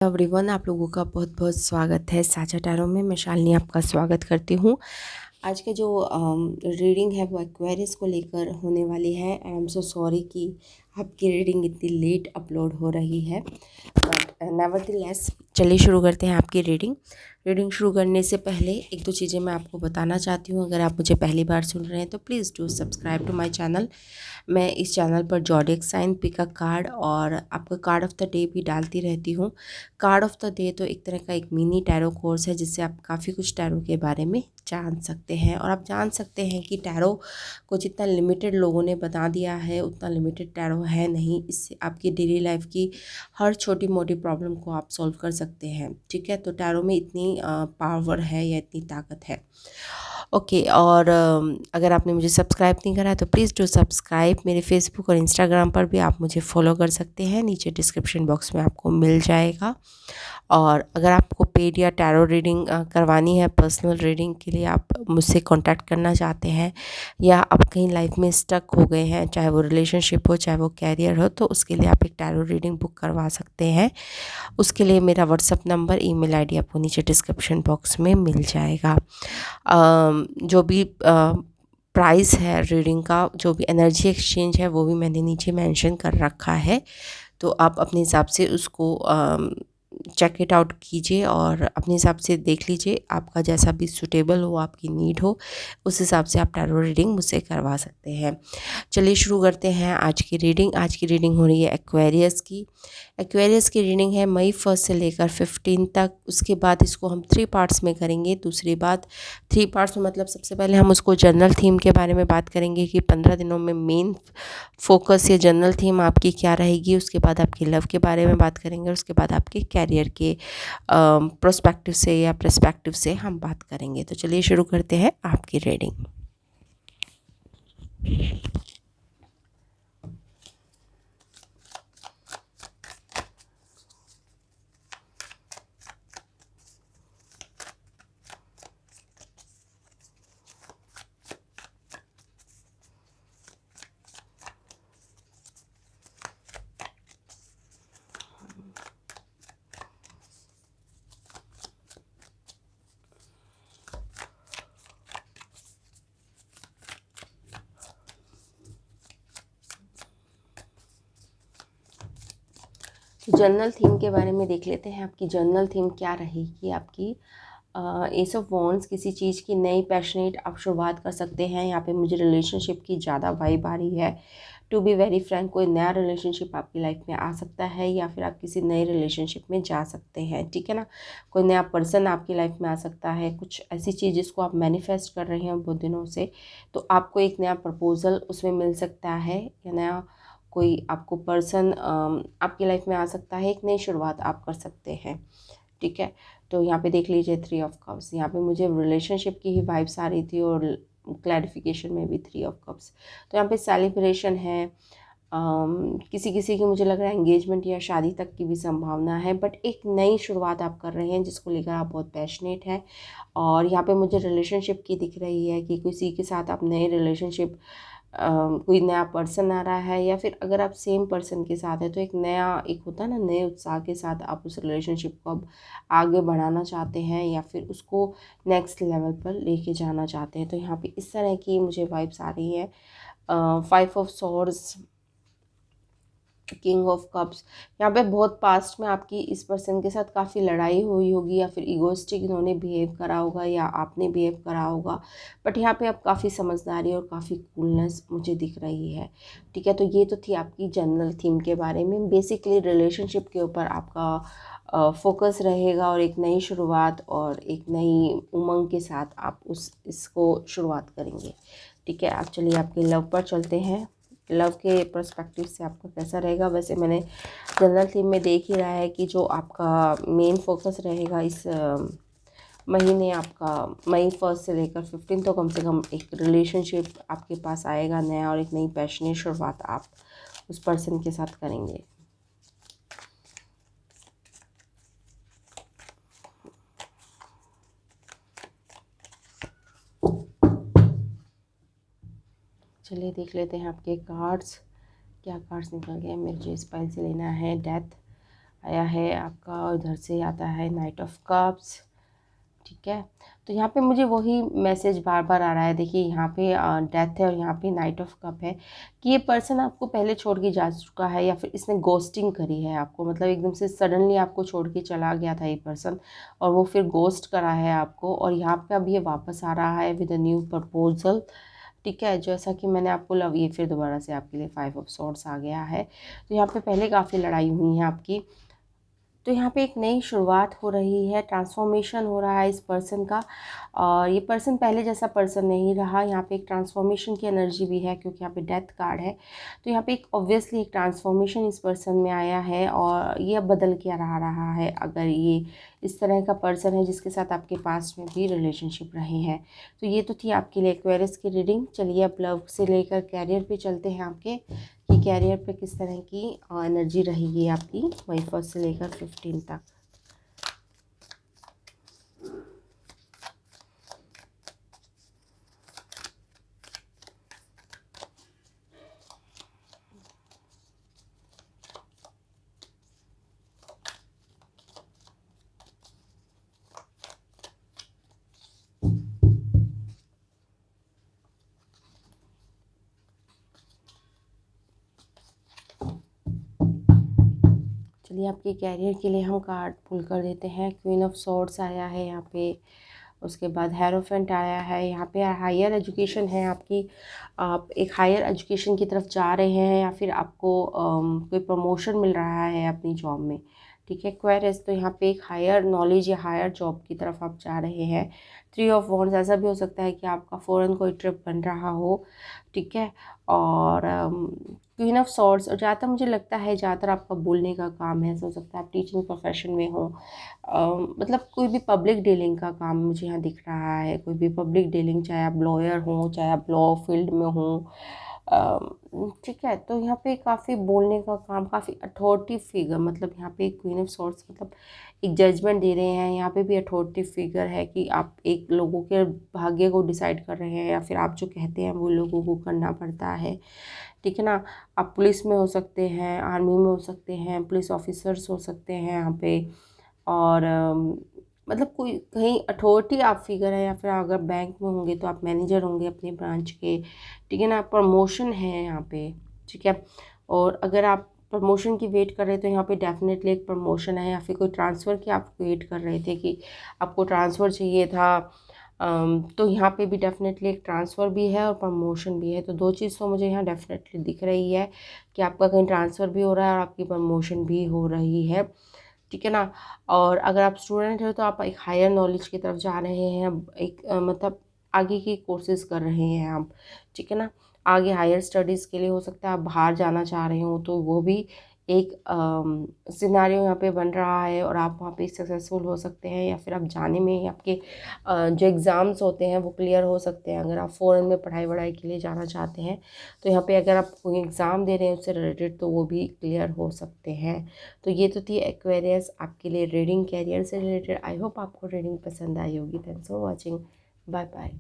Everyone, आप लोगों का बहुत बहुत स्वागत है साझा टैरो में। मैं शालिनी आपका स्वागत करती हूँ। आज के जो रीडिंग है वो एक्वेरियस को लेकर होने वाली है। आई एम सो सॉरी कि आपकी रीडिंग इतनी लेट अपलोड हो रही है, बट नेवरदलेस चलिए शुरू करते हैं आपकी रीडिंग शुरू करने से पहले एक दो चीज़ें मैं आपको बताना चाहती हूँ। अगर आप मुझे पहली बार सुन रहे हैं तो please do subscribe to my channel. मैं इस चैनल पर zodiac sign, pick a card और आपका कार्ड ऑफ द डे भी डालती रहती हूँ। कार्ड ऑफ द डे तो एक तरह का एक मिनी टैरो कोर्स है जिससे आप काफ़ी कुछ टैरो के बारे में जान सकते हैं, और आप जान सकते हैं कि टैरो को जितना लिमिटेड लोगों ने बता दिया है उतना लिमिटेड टैरो है नहीं। इससे आपकी डेली लाइफ की हर छोटी मोटी प्रॉब्लम को आप सॉल्व कर सकते हैं। ठीक है, तो टैरो में इतनी पावर है या इतनी ताकत है। ओके, और अगर आपने मुझे सब्सक्राइब नहीं करा है तो प्लीज़ डू सब्सक्राइब। मेरे फेसबुक और इंस्टाग्राम पर भी आप मुझे फॉलो कर सकते हैं, नीचे डिस्क्रिप्शन बॉक्स में आपको मिल जाएगा। और अगर आपको पेड या टैरो रीडिंग करवानी है, पर्सनल रीडिंग के लिए आप मुझसे कांटेक्ट करना चाहते हैं, या आप कहीं लाइफ में स्टक हो गए हैं, चाहे वो रिलेशनशिप हो चाहे वो कैरियर हो, तो उसके लिए आप एक टैरो रीडिंग बुक करवा सकते हैं। उसके लिए मेरा व्हाट्सअप नंबर, ईमेल आईडी आपको नीचे डिस्क्रिप्शन बॉक्स में मिल जाएगा। जो भी प्राइस है रीडिंग का, जो भी एनर्जी एक्सचेंज है वो भी मैंने नीचे मेंशन कर रखा है, तो आप अपने हिसाब से उसको चेक इट आउट कीजिए और अपने हिसाब से देख लीजिए। आपका जैसा भी सूटेबल हो, आपकी नीड हो, उस हिसाब से आप टैरो रीडिंग मुझसे करवा सकते हैं। चलिए शुरू करते हैं आज की रीडिंग। आज की रीडिंग हो रही है एक्वेरियस की। एक्वेरियस की रीडिंग है मई 1 से लेकर 15 तक। उसके बाद इसको हम 3 पार्ट्स में करेंगे। दूसरी बात, 3 पार्ट्स में मतलब सबसे पहले हम उसको जनरल थीम के बारे में बात करेंगे कि 15 दिनों में मेन फोकस या जनरल थीम आपकी क्या रहेगी। उसके बाद आपकी लव के बारे में बात करेंगे, उसके बाद आपके कैरियर के प्रोस्पेक्टिव से या पर्सपेक्टिव से हम बात करेंगे। तो चलिए शुरू करते हैं आपकी रीडिंग। जनरल थीम के बारे में देख लेते हैं। आपकी जनरल थीम क्या रहेगी। आपकी एस ऑफ वॉन्ड्स, किसी चीज़ की नई पैशनेट आप शुरुआत कर सकते हैं। यहाँ पे मुझे रिलेशनशिप की ज़्यादा वाइब आ रही है। टू बी वेरी फ्रैंक, कोई नया रिलेशनशिप आपकी लाइफ में आ सकता है, या फिर आप किसी नए रिलेशनशिप में जा सकते हैं। ठीक है ना, कोई नया पर्सन आपकी लाइफ में आ सकता है। कुछ ऐसी चीज़ जिसको आप मैनिफेस्ट कर रहे हैं बहुत दिनों से, तो आपको एक नया प्रपोजल उसमें मिल सकता है, या नया कोई आपको पर्सन आपकी लाइफ में आ सकता है। एक नई शुरुआत आप कर सकते हैं। ठीक है, तो यहाँ पे देख लीजिए 3 ऑफ कप्स। यहाँ पे मुझे रिलेशनशिप की ही वाइब्स आ रही थी, और क्लैरिफिकेशन में भी 3 ऑफ कप्स। तो यहाँ पे सेलिब्रेशन है। किसी किसी की मुझे लग रहा है एंगेजमेंट या शादी तक की भी संभावना है, बट एक नई शुरुआत आप कर रहे हैं जिसको लेकर आप बहुत पैशनेट हैं। और यहाँ पे मुझे रिलेशनशिप की दिख रही है कि किसी के साथ आप नए रिलेशनशिप, कोई नया पर्सन आ रहा है, या फिर अगर आप सेम पर्सन के साथ है तो एक नया, एक होता है ना, नए उत्साह के साथ आप उस रिलेशनशिप को अब आगे बढ़ाना चाहते हैं, या फिर उसको नेक्स्ट लेवल पर लेके जाना चाहते हैं। तो यहाँ पे इस तरह की मुझे वाइब्स आ रही है। 5 of swords, king of cups. यहाँ पे बहुत पास्ट में आपकी इस पर्सन के साथ काफ़ी लड़ाई हुई होगी, या फिर इगोइस्टिक इन्होंने बिहेव करा होगा या आपने बिहेव करा होगा, बट यहाँ पे अब काफ़ी समझदारी और काफ़ी कूलनेस मुझे दिख रही है। ठीक है, तो ये तो थी आपकी जनरल थीम के बारे में। बेसिकली रिलेशनशिप के ऊपर आपका फोकस रहेगा, और एक नई शुरुआत और एक नई उमंग के साथ आप इसको शुरुआत करेंगे। ठीक है, आप चलिए आपके लव पर चलते हैं। लव के पर्सपेक्टिव से आपका कैसा रहेगा। वैसे मैंने जनरल थीम में देख ही रहा है कि जो आपका मेन फोकस रहेगा इस महीने, आपका मई 1 से लेकर 15, तो कम से कम एक रिलेशनशिप आपके पास आएगा नया, और एक नई पैशनेट शुरुआत आप उस पर्सन के साथ करेंगे। चलिए देख लेते हैं आपके कार्ड्स, क्या कार्ड्स निकल गए। मुझे इस पाइल से लेना है डेथ, आया है आपका, इधर से आता है नाइट ऑफ कप्स। ठीक है, तो यहाँ पे मुझे वही मैसेज बार बार आ रहा है। देखिए यहाँ पे डेथ है और यहाँ पे नाइट ऑफ कप है कि ये पर्सन आपको पहले छोड़ के जा चुका है या फिर इसने गोस्टिंग करी है आपको, मतलब एकदम से सडनली आपको छोड़ के चला गया था ये पर्सन और वो फिर गोस्ट करा है आपको, और यहाँ पे अब ये वापस आ रहा है विद अ न्यू प्रपोजल। ठीक है, जैसा कि मैंने आपको लव, ये फिर दोबारा से आपके लिए 5 ऑफ सॉर्ड्स आ गया है। तो यहाँ पे पहले काफ़ी लड़ाई हुई है आपकी, तो यहाँ पे एक नई शुरुआत हो रही है, ट्रांसफॉर्मेशन हो रहा है इस पर्सन का, और ये पर्सन पहले जैसा पर्सन नहीं रहा। यहाँ पे एक ट्रांसफॉर्मेशन की एनर्जी भी है क्योंकि यहाँ पे डेथ कार्ड है। तो यहाँ पे एक ऑब्वियसली एक ट्रांसफॉर्मेशन इस पर्सन में आया है और ये अब बदल के रहा है। अगर ये इस तरह का पर्सन है जिसके साथ आपके पास में भी रिलेशनशिप रहे हैं। तो ये तो थी आपके लिए एक्वेरियस की रीडिंग। चलिए अब लव से लेकर कैरियर पे चलते हैं आपके, कि कैरियर पे किस तरह की एनर्जी रहेगी आपकी मई 1 से लेकर 15 तक। चलिए आपके कैरियर के लिए हम कार्ड पुल कर देते हैं। क्वीन ऑफ सॉर्ड्स आया है यहाँ पे, उसके बाद हेरोफेंट आया है। यहाँ पे हायर एजुकेशन है आपकी, आप एक हायर एजुकेशन की तरफ जा रहे हैं या फिर आपको कोई प्रमोशन मिल रहा है अपनी जॉब में। ठीक है क्वेरियस, तो यहाँ पे एक हायर नॉलेज या हायर जॉब की तरफ आप जा रहे हैं। 3 ऑफ वॉन्ड्स, ऐसा भी हो सकता है कि आपका फ़ौरन कोई ट्रिप बन रहा हो। ठीक है, और क्वीन ऑफ सॉर्ड्स, और ज़्यादातर मुझे लगता है ज़्यादातर आपका बोलने का काम है। हो सकता है आप टीचिंग प्रोफेशन में हो, मतलब कोई भी पब्लिक डीलिंग का काम मुझे यहाँ दिख रहा है। कोई भी पब्लिक डीलिंग, चाहे आप लॉयर हों, चाहे आप लॉ फील्ड में हों। ठीक है, तो यहाँ पे काफ़ी बोलने का काम, काफ़ी अथॉरिटी फिगर, मतलब यहाँ पे क्वीन ऑफ सॉर्ड्स मतलब एक जजमेंट दे रहे हैं। यहाँ पे भी अथॉरिटी फिगर है कि आप एक लोगों के भाग्य को डिसाइड कर रहे हैं या फिर आप जो कहते हैं वो लोगों को करना पड़ता है। ठीक है ना, आप पुलिस में हो सकते हैं, आर्मी में हो सकते हैं, पुलिस ऑफिसर्स हो सकते हैं यहाँ पे, और मतलब कोई कहीं अथॉरिटी आप फिगर है, या फिर अगर बैंक में होंगे तो आप मैनेजर होंगे अपने ब्रांच के। ठीक है ना, प्रमोशन है यहाँ पे। ठीक है, और अगर आप प्रमोशन की वेट कर रहे हैं तो यहाँ पे डेफिनेटली एक प्रमोशन है, या फिर कोई ट्रांसफ़र की आप वेट कर रहे थे कि आपको ट्रांसफ़र चाहिए था। तो यहाँ पे भी डेफिनेटली एक ट्रांसफ़र भी है और प्रमोशन भी है। तो दो चीज़ तो मुझे यहाँ डेफिनेटली दिख रही है कि आपका कहीं ट्रांसफ़र भी हो रहा है और आपकी प्रमोशन भी हो रही है। ठीक है ना, और अगर आप स्टूडेंट हो तो आप एक हायर नॉलेज की तरफ जा रहे हैं, एक मतलब आगे की कोर्सेज़ कर रहे हैं आप। ठीक है ना, आगे हायर स्टडीज़ के लिए हो सकता है आप बाहर जाना चाह रहे हो, तो वो भी एक सिनेरियो यहाँ पे बन रहा है और आप वहाँ पे सक्सेसफुल हो सकते हैं, या फिर आप जाने में आपके जो एग्ज़ाम्स होते हैं वो क्लियर हो सकते हैं। अगर आप फ़ॉरेन में पढ़ाई वढ़ाई के लिए जाना चाहते हैं तो यहाँ पे अगर आप कोई एग्ज़ाम दे रहे हैं उससे रिलेटेड, तो वो भी क्लियर हो सकते हैं। तो ये तो थी एक्वेरियस आपके लिए रीडिंग कैरियर से रिलेटेड। आई होप आपको रीडिंग पसंद आई होगी। Thanks for watching, bye bye.